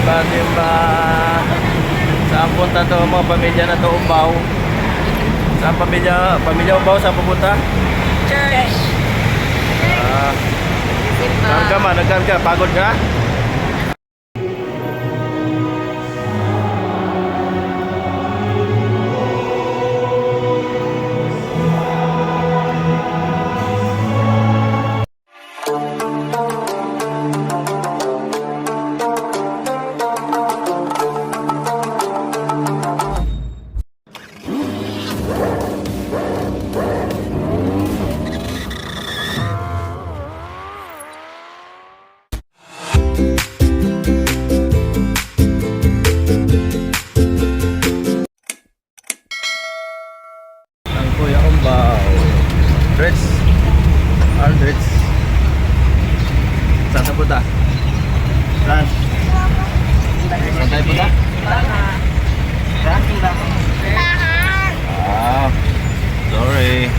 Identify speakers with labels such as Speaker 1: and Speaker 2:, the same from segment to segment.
Speaker 1: simba. Saan punta to mga pamilya na to, Umbaw? Saan pamilya Umbaw, saan pupunta?
Speaker 2: Church. Simba.
Speaker 1: Nagkarga, pagod ka? Kuya Umbaw, Aldrich. Saan sa punta? Saan? Saan tayo punta? Saan? Sorry.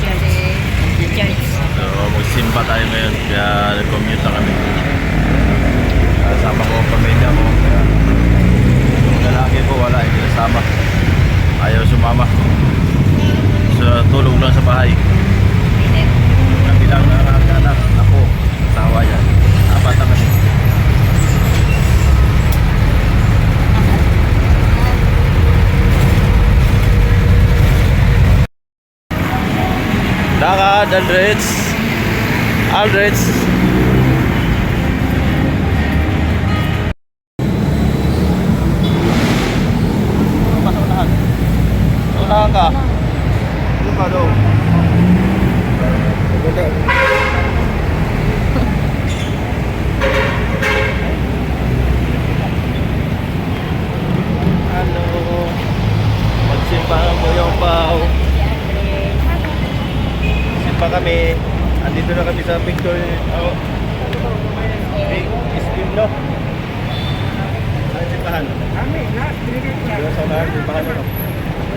Speaker 1: So, magsimba tayo ngayon, kaya nag-commute na kami. Kasama ko ang pamilya ko. Yung lalaki ko wala, hindi nasama. Ayaw sumama. Tulog lang sa bahay. Kabilang anak, ako, asawa yan. Apat na kami. Lakad, Aldrich. Unahan ka. Aduh. Halo. Magsimbahan po yung Umbaw. Simba kami. Andito na kami sa Victor. Iskim, no? Saan simbahan? Doon sa unahan, simbahan, no?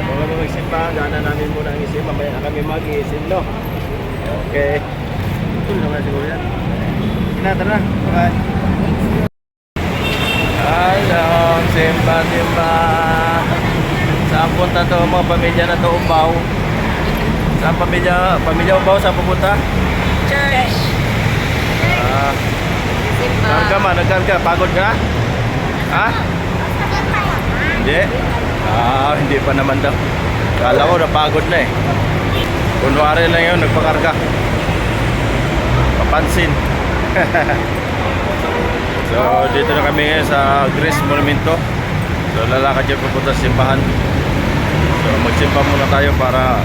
Speaker 1: Mga magsimbahan, gana namin muna ang isim. Mamaya na kami mag-isim, no? Okay. Ito naman siguro yan. Tara. Bye. Hello, simba. Saan punta to mga pamilya na to, Umbaw? Saan pamilya Umbaw, saan pupunta?
Speaker 2: Church. Simba.
Speaker 1: Nagkarga, pagod ka? Ha? Hindi? Hindi pa naman daw. Kala ko napagod na eh. Kunwari lang yun, nagpakarga. Papansin. So, dito na kami ngayon sa Grace Monumento. So, lalakad dyan pupunta sa simbahan. So, magsimba muna tayo para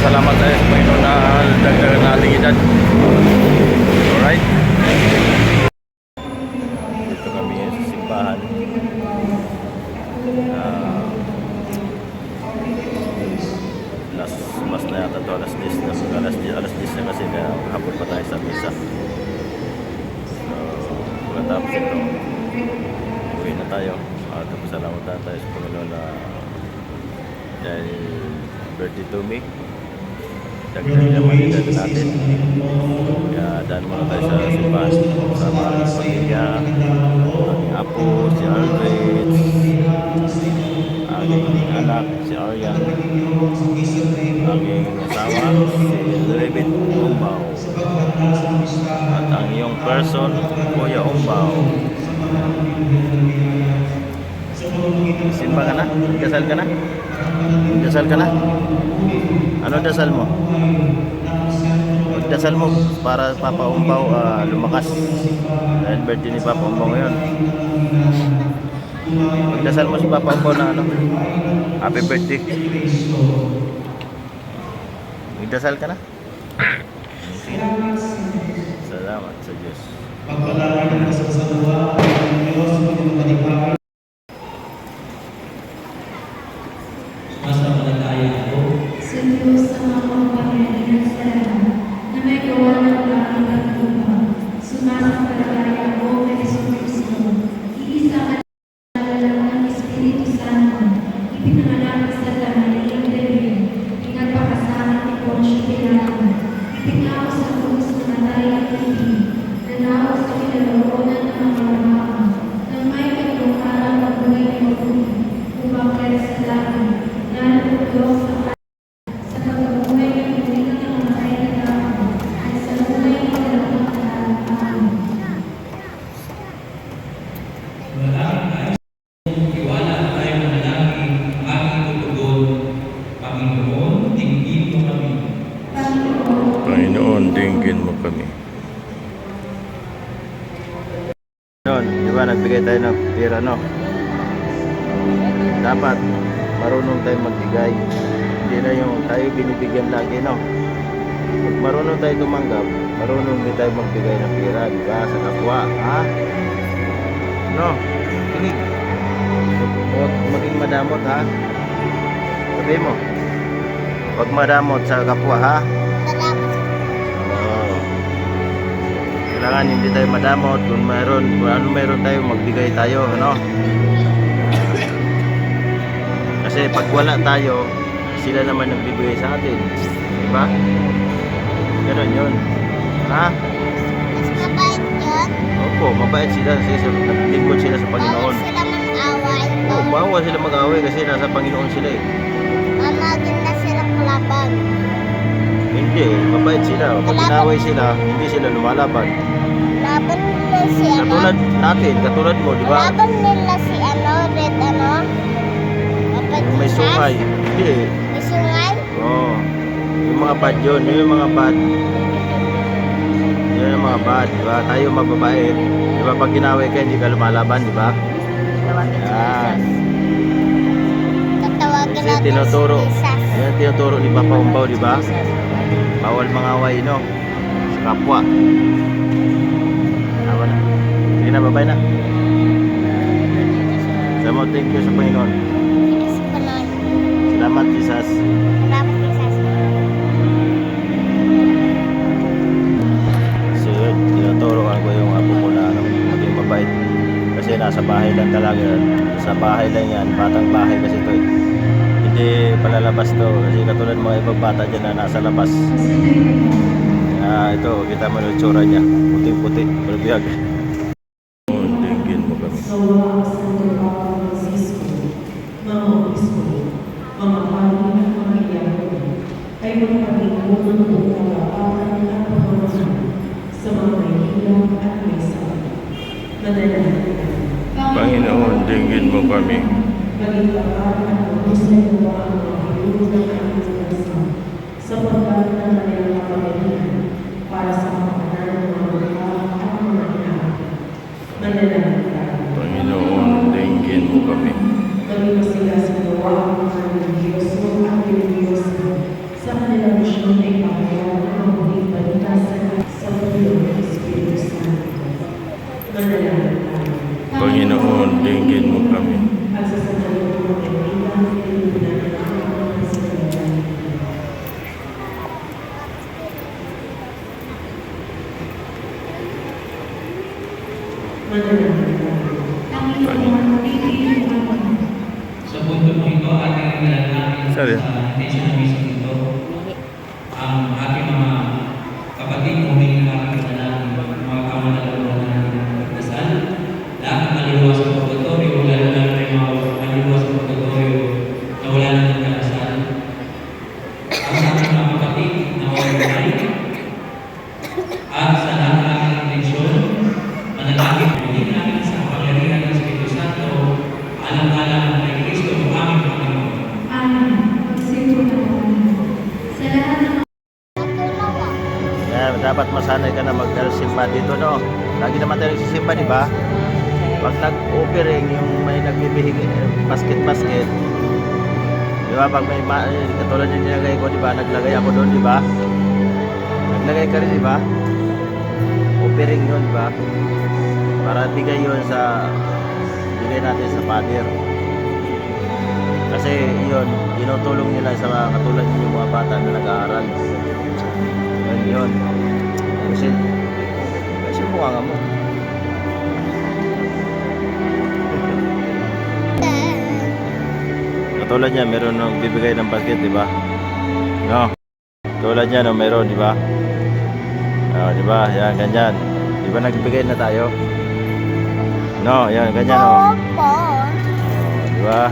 Speaker 1: salamat tayo sa Panginoon na dagdagan na aling edad. Alright? Dito kami ngayon sa simbahan. Mas na yata ito alas 10 na kasi kaya hapon pa tayo sa misa. So pagkatapos ito uwi na tayo at pasalamat tayo sa Panginoon na dahil birthday to me, dagdag naman edad natin, kaya daan muna tayo sa simbahan sama ang pamilya, ang apo, si Aldrich, aking anak, si Aryan, aking asawa, si David Umbaw, at ang iyong person, Kuya Umbaw. Simba ka na? Dasal ka na? Dasal ka na? Ano dasal mo? Dasal mo para Papa Umbaw lumakas dahil birthday ni Papa Umbaw ngayon. Magdasal mo si Papa Umbaw na ano? Happy birthday. Magdasal ka na? Salamat sa Diyos.
Speaker 3: Diyos ang mga pamilya sa na may gawa ng langit at lupa. Sumasampalataya ako kay Jesucristo. Iisa ka ng Espiritu Santo. Ipinanganak sa Maria Virgen. Pinagpakasalan ni Poncio Pilato. Ipinako sa krus na namatay at ibig. Nanaw sa kinaloonan ng mga marama. Nang may
Speaker 1: Noon, di ba nagbigay tayo ng pera, no? Dapat marunong tayo magbigay. Hindi na yung tayo binibigyan lagi, no? Pag marunong tayo tumanggap, marunong din tayo magbigay ng pera, di ba? Sa kapwa, ha? No? Kinig. Huwag maging madamot, ha? Sabi mo. Huwag madamot sa kapwa, ha? Oo. Kailangan hindi tayo madamot. Kung ano meron tayo, magbigay tayo, ano? Kasi pag wala tayo, sila naman nagbibigay sa atin. Di ba? Ganun yun. Ha?
Speaker 4: Mas mabait yun.
Speaker 1: Opo, mabait sila kasi naglingkod sila sa Panginoon.
Speaker 4: Bawal sila mag-away.
Speaker 1: Oh, bawal sila mag-away kasi nasa Panginoon sila eh.
Speaker 4: Mamagin na silang kalaban.
Speaker 1: Hindi, mabait sila. Pag inaway sila, hindi sila lumalaban.
Speaker 4: Laban nila si ano?
Speaker 1: Katulad natin, katulad mo, di ba?
Speaker 4: Laban nila si ano? Red ano?
Speaker 1: Yung may sungay. Hindi.
Speaker 4: May sungay?
Speaker 1: Oo. Yung mga bad yun. Yung mga bad. Yun yung mga bad, di ba? Tayo mababait. Di ba? Pag ginaway ka, hindi ka lumalaban, di ba? Yan.
Speaker 4: Tatawagin
Speaker 1: Kasi
Speaker 4: natin
Speaker 1: tinuturo.
Speaker 4: si Jesus.
Speaker 1: Yan tinuturo ni Papa Umbaw, di ba? Bawal mangaway, no? Sa kapwa. Tama na. Sige na, babay na. Sabi mo, thank you sa Panginoon.
Speaker 4: Kasi pa nun.
Speaker 1: Salamat, Jesus.
Speaker 4: Salamat Jesus.
Speaker 1: So yun, tinuturoan ko yung apo ko na ano, maging mabait. Kasi nasa bahay lang talaga. Sa bahay lang yan. Batang bahay kasi ito eh. Hindi palalabas to. Kasi katulad mga ibang bata dyan na nasa labas. Ito, kita mo yung tsura niya. Puting-puti. Palabiyag. Tingin mo kami.
Speaker 5: Sa mga Santo Papa Francisco, mga obispo, mga pari at mga iyakoy, ay magpagingkong ng buong kapapatan at pamamahan sa mga may hirap at may sakit. Manalangin tayo.
Speaker 1: Panginoon, dinggin mo kami.
Speaker 5: Maging kapal at mahusay mo ang mga hilong ng aming bansa sa pagbago ng kanilang kapangyarihan para sa kapakanan ng mga mukha at mga inaakit. Manalangin tayo.
Speaker 1: Panginoon, dinggin mo kami.
Speaker 5: Maging masigas ang gawa ang mga Diyos mo at Diyos mo sa kanilang misyon ay pangyayaw ang muling balita sa tulong ng Espiritu Santo. Manalangin tayo.
Speaker 1: Panginoon, dinggin mo kami.
Speaker 5: At sa sandaling ng kaibigan, kaibigan ng mga sa kanilang. Manalangin tayo.
Speaker 6: Sa punto po ito, ating nilalangin sa
Speaker 1: Sorry.
Speaker 6: intention ng misyon ito. Ang ating mga kapatid, humingi ng ating panalangin, mga kamanalaguan na natin ng pagdasal. Lahat ng kaluluwa sa purgatorio, lalo na may mga kaluluwa sa purgatorio na wala na ng kalasal. Ang sa ating mga kapatid na online, at sa lahat ng ating intensyon, manalangin, humingi natin sa kapangyarihan ng Espiritu Santo, alang-alang kay Kristo, ang aming Panginoon.
Speaker 3: Amen. Pagsipo na kami. Sa lahat ng
Speaker 4: Natulog ako.
Speaker 1: Kaya dapat masanay ka na magsimba dito, no? Lagi naman tayo nagsisimba, di ba? Pag nag-offering, yung may nagbibihing basket-basket, di ba? Pag may katulad yung nilagay ko, di ba? Naglagay ako doon, di ba? Naglagay ka rin, di ba? Offering yun, di ba? Para bigay yun bigay natin sa Father. Kasi yun, tinutulong nila sa mga katulad yung mga bata na nag-aaral. Yun. Kasi mukha mo. Katulad niya, meron nang bibigay ng basket, di ba? No? Tulad niya, no, meron, di ba? Di ba? Yan, ganyan. Di ba nagbigay na tayo? No, yan, ganyan, no?
Speaker 4: Opo.
Speaker 1: Di ba?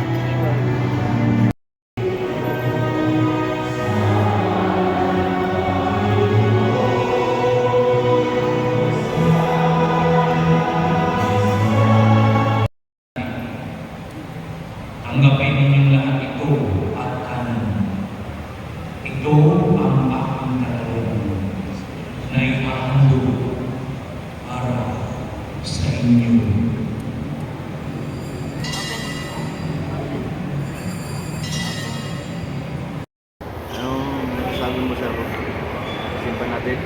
Speaker 6: Tanggapin ninyong lahat ito at kanan. Ito ang aking katawan na ihahandog para sa inyo.
Speaker 1: Anong sabi mo sa simba natin?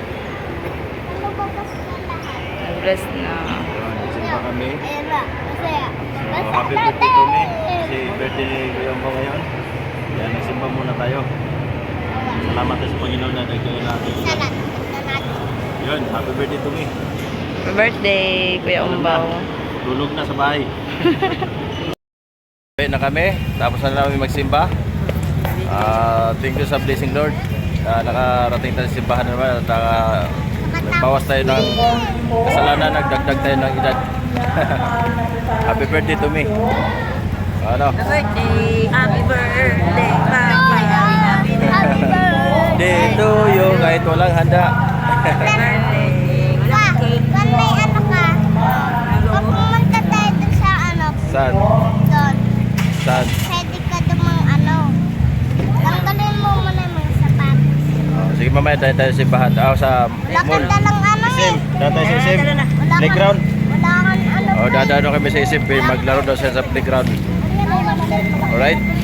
Speaker 4: Ano ba kasi na lahat?
Speaker 2: Bless na.
Speaker 1: Simba kami.
Speaker 4: Ayan ba? Masaya.
Speaker 1: So, happy birthday to me. Kasi birthday ni Kuya Umbo ngayon. Kaya nagsimba muna tayo. Salamat tayo sa Panginoon na nagkaya natin.
Speaker 4: Salat. Ito natin.
Speaker 1: Yun, happy birthday to me.
Speaker 2: Happy birthday, Kuya Umbaw.
Speaker 1: Tulog na sa bahay. Uwi na kami. Tapos na namin magsimba. Thank you sa blessing Lord. Nakarating tayo sa simbahan naman. At bawas tayo ng kasalanan. Nagdagdag tayo ng edad. Happy birthday to me. Ano?
Speaker 2: Birthday! Happy birthday!
Speaker 4: Happy birthday.
Speaker 1: Day to you. Kahit walang handa.
Speaker 4: Pa, kung may ano ka, pag pumunta tayo dun sa ano,
Speaker 1: Saan?
Speaker 4: doon,
Speaker 1: Saan?
Speaker 4: pwede ka dumang ano, tanggalin mo muna yung mga sapatos.
Speaker 1: Sige mamaya tayo sa simbahan. Sa
Speaker 4: Wala
Speaker 1: mall.
Speaker 4: kang dalang ano
Speaker 1: Isim. Dahil tayo sa Isim. Playground.
Speaker 4: Wala kang ano.
Speaker 1: Dadaan kami sa Isim. Maglaro daw siya sa playground. Alright?